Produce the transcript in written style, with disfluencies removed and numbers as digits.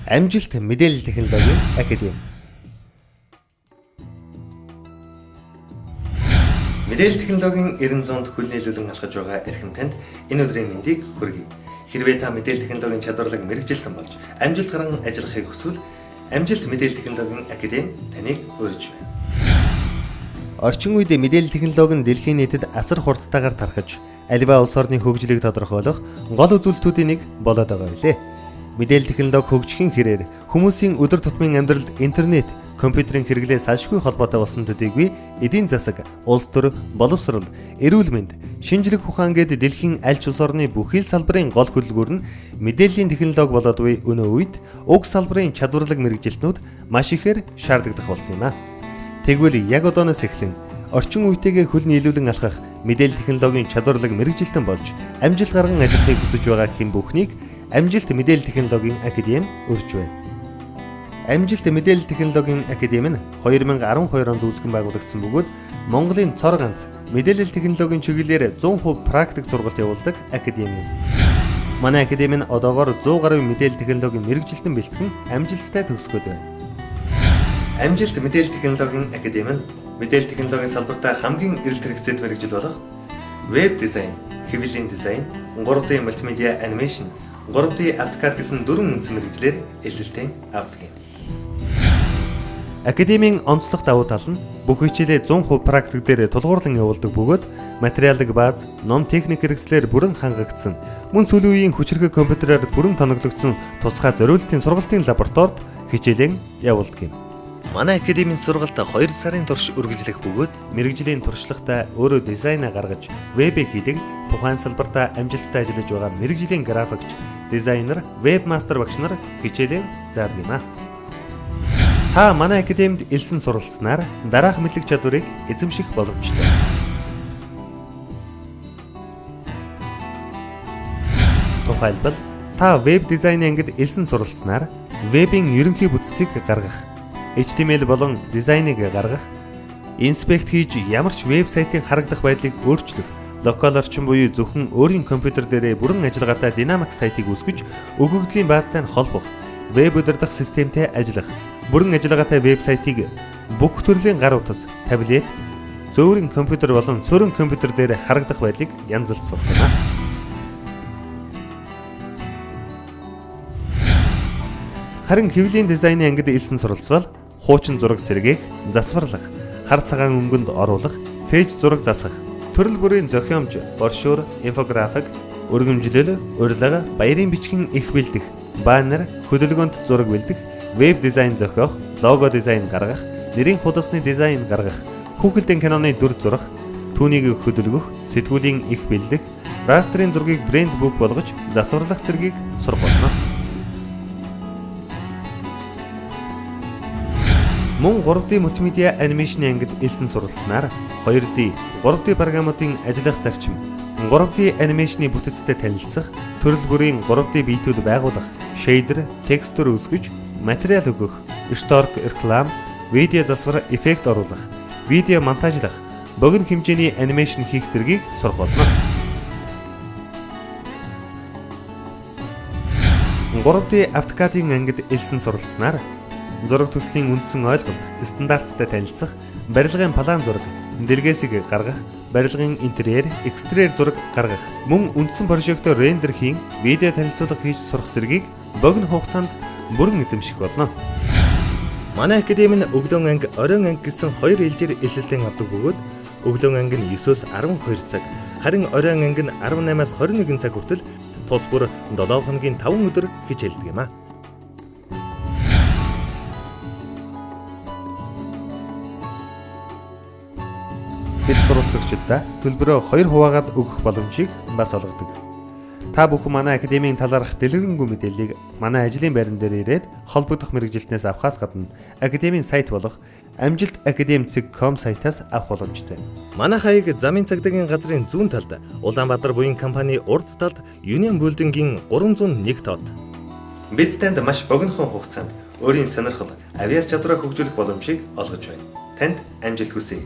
Амжилт мэдээлэл технологийн академи. Мэдээлэл технологийн 90-100-д хөл нийлүүлэн алхаж байгаа эрхэм танд энэ өдрийн мэндийг хүргэе. Хэрвээ та мэдээлэл технологийн чадварлаг мэрэгжилтэн болж амжилт гаран ажиллахыг хүсвэл Амжилт мэдээлэл технологийн академи таныг урьж байна. Орчин үед мэдээлэл технологи нь дэлхийн нийтэд асар хурдтайгаар тархаж, аливаа улс орны хөгжлийг тодорхойлох гол үзүүлэлтүүдийн нэг болоод байгаа билээ. Мэдээлэл технологи хөгжихийн хэрээр хүмүүсийн өдөр тутмын амьдралд интернет, компьютерийн хэрэглээ салшгүй холбоотой болсон төдийгүй эдийн засаг, улс төр, боловсрол, эрүүл мэнд, шинжлэх ухаан гээд дэлхийн аль ч улс орны бүхий л салбарын гол хөдөлгүүр нь мэдээллийн технологи болоод буй өнөө үед уг салбарын чадварлаг мэрэгжилтнүүд маш ихээр шаардлагадах болсон юм а. Тэгвэл яг одооноос эхлэн орчин үетэйгээ хөл нийлүүлэн алхах мэдээлэл технологийн чадварлаг мэрэгжилтэн болж амжилт гарган ажиллахыг хүсэж байгаа хэн бүхнийг Амжилт мэдээлэл технологийн академи урьж байна. Амжилт мэдээлэл технологийн академи нь 2012 онд үүсгэн байгуулагдсан бөгөөд Монголын цор ганц мэдээлэл технологийн чиглэлээр 100% практик сургалт явуулдаг академи юм. Манай академи нь одоогоор 100 гаруй мэдээлэл технологийн мэрэгжилтэн бэлтгэн амжилттай төгсгöd байна. Амжилт мэдээлэл технологийн академи нь мэдээлэл технологийн салбартаа хамгийн эрэлт хэрэгцээтэй мэрэгжил болох веб дизайн, хэвлэлийн дизайн, 3D мультимедиа анимашн, 3D AutoCAD гэсэн дөрвөн үндсэн мэрэгжлээр эсэлтэн авдаг юм. Академийн онцлог давуу тал нь бүх хичээлээ 100% практик дээр тулгуурлан явуулдаг бөгөөд материалын бааз, ном техник хэрэгслээр бүрэн хангагдсан, мөн сүүлийн үеийн хүчирхэг компьютераар бүрэн тоноглогдсон тусгай зориултын сургалтын лабораторид хичээлэн явуулдаг юм. Манай академийн сургалт 2 сарын турш үргэлжлэх бөгөөд мэрэгжлийн туршлагатай өөрөө дизайнаа гаргаж веб хийдэг тухайн салбартаа амжилттай ажиллаж байгаа мэрэгжлийн графикч, дизайнер, вебмастер багш нар хичээлэн заадаг юм а. Та манай академид элсэн суралцсанаар дараах мэдлэг чадварыг эзэмших боломжтой. Тухайлбал та веб дизайны ангид элсэн суралцсанаар вебийн ерөнхий бүтцийг гаргах, HTML болон дизайныг гаргах, инспект хийж ямар ч веб сайтын харагдах байдлыг өөрчлөх, локал орчин буюу зөвхөн өөрийн компьютер дээрээ бүрэн ажиллагаатай динамик сайтыг үүсгэж, өгөгдлийн баазтай нь холбох, веб удирдах системтэй ажиллах, бүрэн ажиллагаатай веб сайтыг бүх төрлийн гар утас, таблет, зөөврийн компьютер болон суурин компьютер дээр харагдах байдлыг янзлж сурах юм а. Харин хэвлэлийн дизайны ангид элсэн суралцвал хуучин зураг сэргээх, засварлах, хар цагаан өнгөнд оруулах, фэйж зураг засах, төрөл бүрийн зохиомж, брошюр, инфографик, өргөмжлөл, урилга, баярын бичгийн их бэлдэх, баннер, хөдөлгөөнт зураг бэлдэх, веб дизайн зохиох, лого дизайн гаргах, нэрийн худасны дизайн гаргах, хүүхэлдэйн киноны дүр зурах, түүнийг хөдөлгөх, сэтгүүлийн их бэлдэх, растрын зургийг брэнд бүк болгож засварлах зэргийг сурах болно. Мөн 3D мультимедиа анимашны ангид элсэн суралцсанаар 2D, 3D програмуудын ажиллах зарчим, 3D анимашны бүтэцтэй танилцах, төрөл бүрийн 3D биетүүд байгуулах, шейдер, текстур үүсгэж, материал өгөх, шторк, реклам, видео засвар, эффект оруулах, видео монтажлах, богино хэмжээний анимашн хийх зэргийг сурах болно. 3D AutoCAD-ийн ангид элсэн суралцсанаар зураг төслийн үндсэн ойлголт, стандарттай танилцах, барилгын план зураг, дэлгээсийг гаргах, барилгын интерьер, экстерьер зураг гаргах, мөн үндсэн прожектор рендер хийн, видео танилцуулга хийж сурах зэргийг богино хугацаанд бүрэн эзэмших болно. Манай академи нь өглөө анги, оройн анги гэсэн 2 ээлжээр эсэлтэн авдаг бөгөөд өглөө анги нь 9-өөс 12 цаг, харин оройн анги нь 18-аас 21 цаг хүртэл тус бүр 7 хоногийн 5 өдөр хичээлдэг юм а. Бид суралцагчдаа төлбөрөө 2 хуваагаад өгөх боломжийг бас олгодог. Та бүхэн манай академийн талаарх дэлгэрэнгүй мэдээллийг манай ажлын байран дээр ирээд холбогдох мэрэгжилтнээс авахаас гадна академийн сайт болох amjiltacademy.com сайтаас авах боломжтой. Манай хаяг замын цагдаагийн газрын зүүн талд Улаанбаатар буян компани урд талд Union Building-ийн 301 тоод. Бид танд маш богинохон хугацаанд өөрийн сонирхол, авиас чадвараа хөгжүүлэх боломжийг олгож байна. Танд амжилт хүсье.